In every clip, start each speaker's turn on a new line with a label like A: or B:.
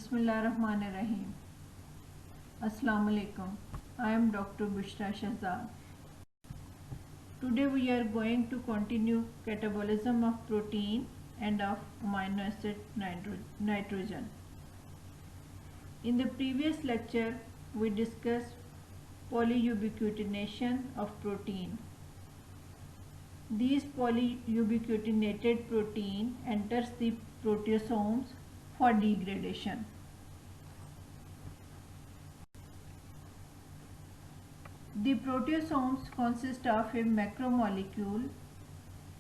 A: Bismillahirrahmanirrahim. Assalamu alaikum. I am Dr. Bushra Shahzad. Today we are going to continue catabolism of protein and of amino acid nitrogen. In the previous lecture, we discussed polyubiquitination of protein. These polyubiquitinated protein enters the proteasomes for degradation. The proteasomes consist of a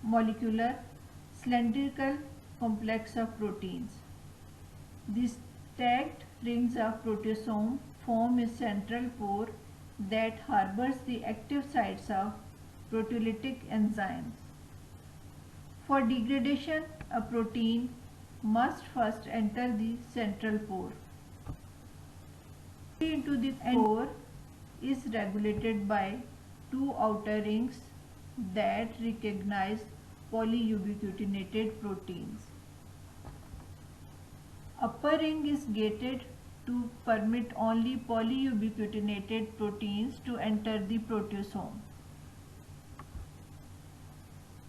A: molecular cylindrical complex of proteins. These stacked rings of proteasome form a central pore that harbors the active sites of proteolytic enzymes. For degradation, a protein must first enter the central pore. Entry into the pore is regulated by two outer rings that recognize polyubiquitinated proteins. Upper ring is gated to permit only polyubiquitinated proteins to enter the proteasome,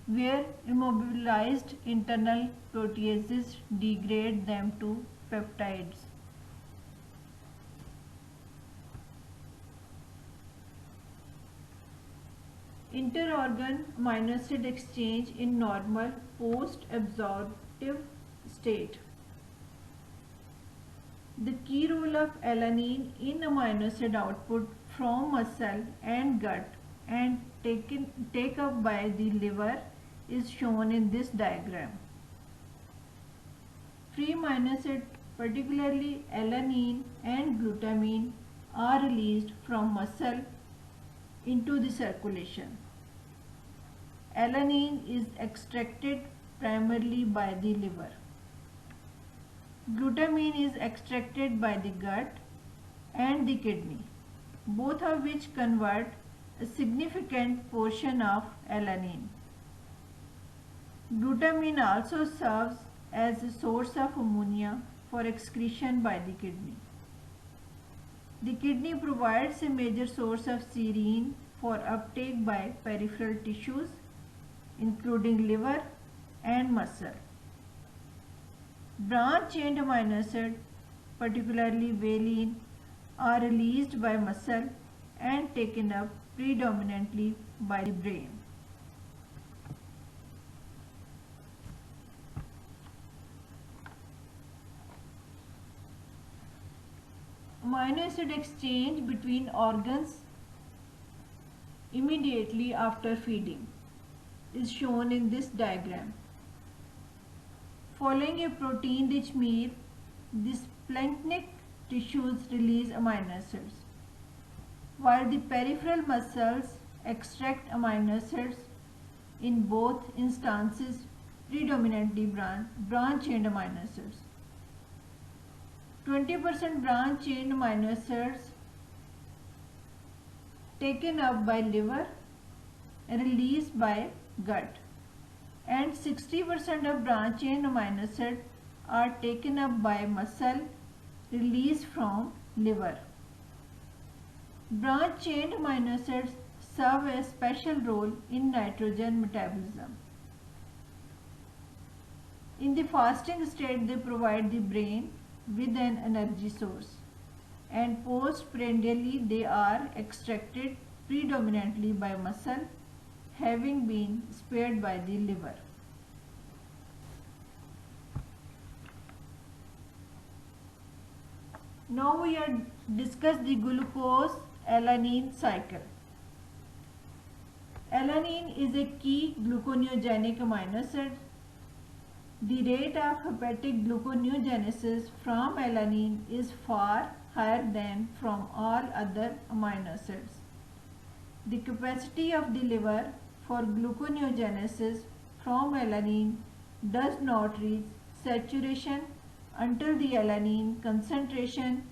A: where immobilized internal proteases degrade them to peptides. Interorgan amino acid exchange in normal post-absorptive state. The key role of alanine in amino acid output from muscle and gut and take up by the liver is shown in this diagram. Free amino acid, particularly alanine and glutamine, are released from muscle into the circulation. Alanine is extracted primarily by the liver. Glutamine is extracted by the gut and the kidney, both of which convert a significant portion of alanine. Glutamine also serves as a source of ammonia for excretion by the kidney. The kidney provides a major source of serine for uptake by peripheral tissues, including liver and muscle. Branch-chain amino acids, particularly valine, are released by muscle and taken up predominantly by the brain. Amino acid exchange between organs immediately after feeding is shown in this diagram. Following a protein-rich meal, the splanchnic tissues release amino acids, while the peripheral muscles extract amino acids. In both instances, predominantly branch-chain amino acids. 20% branch-chain amino acids taken up by liver and released by gut, and 60% of branch-chain amino acids are taken up by muscle, released from liver. Branch-chain amino acids serve a special role in nitrogen metabolism. In the fasting state, they provide the brain with an energy source, and postprandially they are extracted predominantly by muscle, having been spared by the liver. Now we are discuss the glucose-alanine cycle. Alanine is a key gluconeogenic amino acid. The rate of hepatic gluconeogenesis from alanine is far higher than from all other amino acids. The capacity of the liver for gluconeogenesis from alanine does not reach saturation until the alanine concentration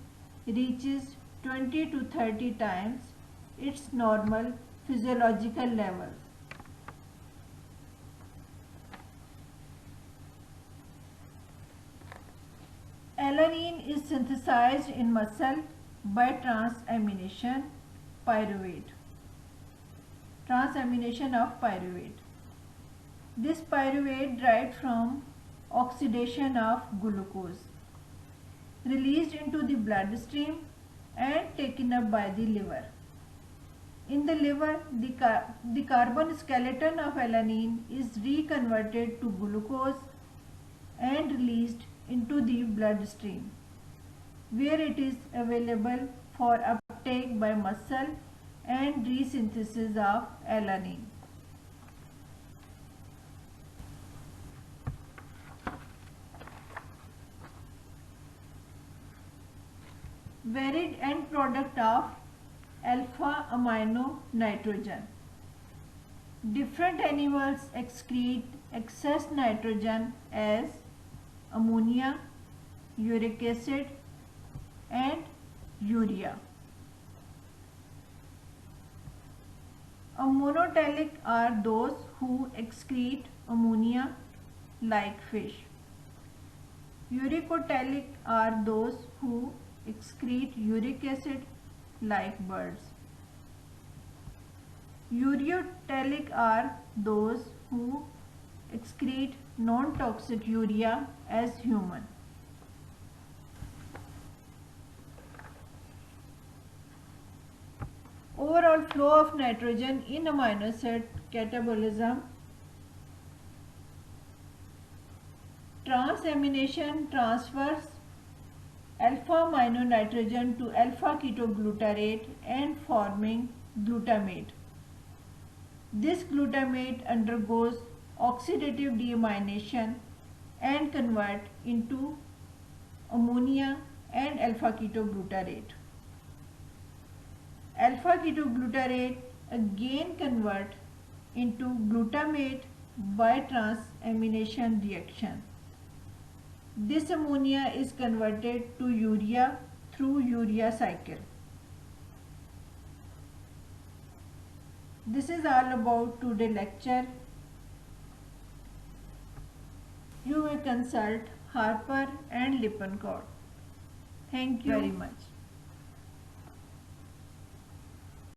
A: reaches 20 to 30 times its normal physiological level. Alanine is synthesized in muscle by transamination pyruvate. Transamination of pyruvate. This pyruvate derived from oxidation of glucose, released into the bloodstream and taken up by the liver. In the liver, the carbon skeleton of alanine is reconverted to glucose and released into the bloodstream, where it is available for uptake by muscle and resynthesis of alanine. Varied end product of alpha amino nitrogen. Different animals excrete excess nitrogen as ammonia, uric acid and urea. A monotelic are those who excrete ammonia like fish. Uricotelic are those who excrete uric acid like birds. Ureotelic are those who excrete non-toxic urea as human. Overall flow of nitrogen in amino acid catabolism. Transamination transfers alpha amino nitrogen to alpha ketoglutarate and forming glutamate. This glutamate undergoes oxidative deamination and convert into ammonia and alpha ketoglutarate. Alpha ketoglutarate again convert into glutamate by transamination reaction. This ammonia is converted to urea through urea cycle. This is all about today's lecture. You may consult Harper and Lippincott. Thank you very much.